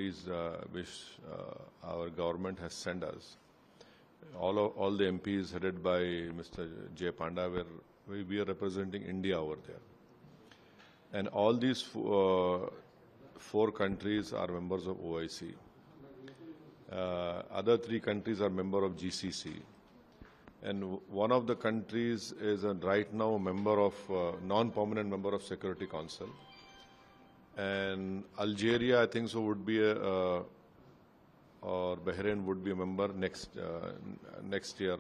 MPs which our government has sent us. All the MPs headed by Mr. Jay Panda, we are representing India over there. And all these four countries are members of OIC. Other three countries are member of GCC. And one of the countries is right now a member of, non-permanent member of Security Council. And Algeria, I think so, would be or Bahrain would be a member next year.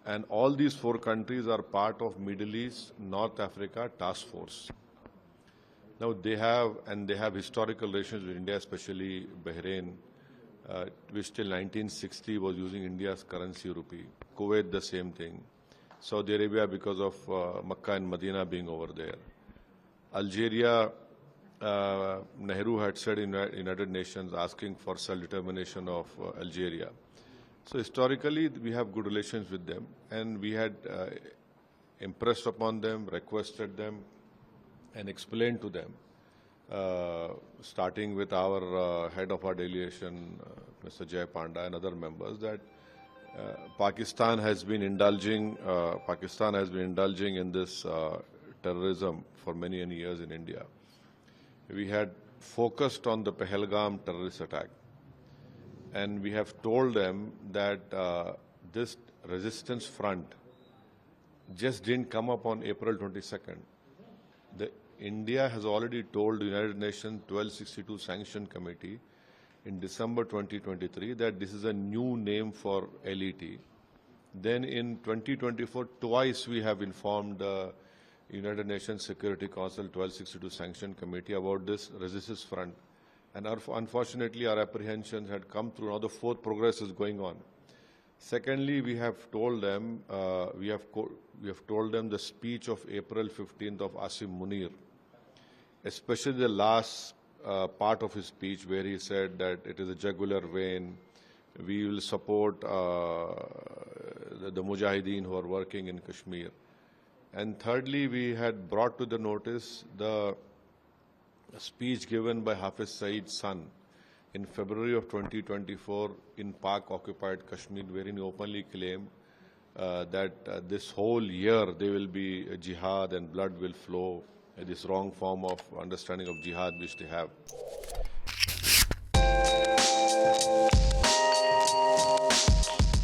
And all these four countries are part of Middle East, North Africa Task Force. Now they have historical relations with India, especially Bahrain, which till 1960 was using India's currency rupee. Kuwait, the same thing. Saudi Arabia, because of Makkah and Medina being over there. Algeria, Nehru had said in United Nations asking for self-determination of Algeria. So historically, we have good relations with them, and we had impressed upon them, requested them, and explained to them, starting with our head of our delegation, Mr. Jay Panda, and other members, that Pakistan has been indulging in this terrorism for many years in India. We had focused on the Pahalgam terrorist attack, and we have told them that this resistance front just didn't come up on April 22nd. India has already told the United Nations 1262 Sanction Committee in December 2023 that this is a new name for LET. Then in 2024, twice we have informed the United Nations Security Council 1262 Sanction Committee about this resistance front. And unfortunately, our apprehensions had come through. Now the fourth progress is going on. Secondly, we have told them the speech of April 15th of Asim Munir, especially the last part of his speech where he said that it is a jugular vein. We will support the Mujahideen who are working in Kashmir. And thirdly, we had brought to the notice the speech given by Hafiz Saeed's son in February of 2024 in Pak-occupied Kashmir, wherein he openly claimed that this whole year there will be a jihad and blood will flow, this wrong form of understanding of jihad which they have.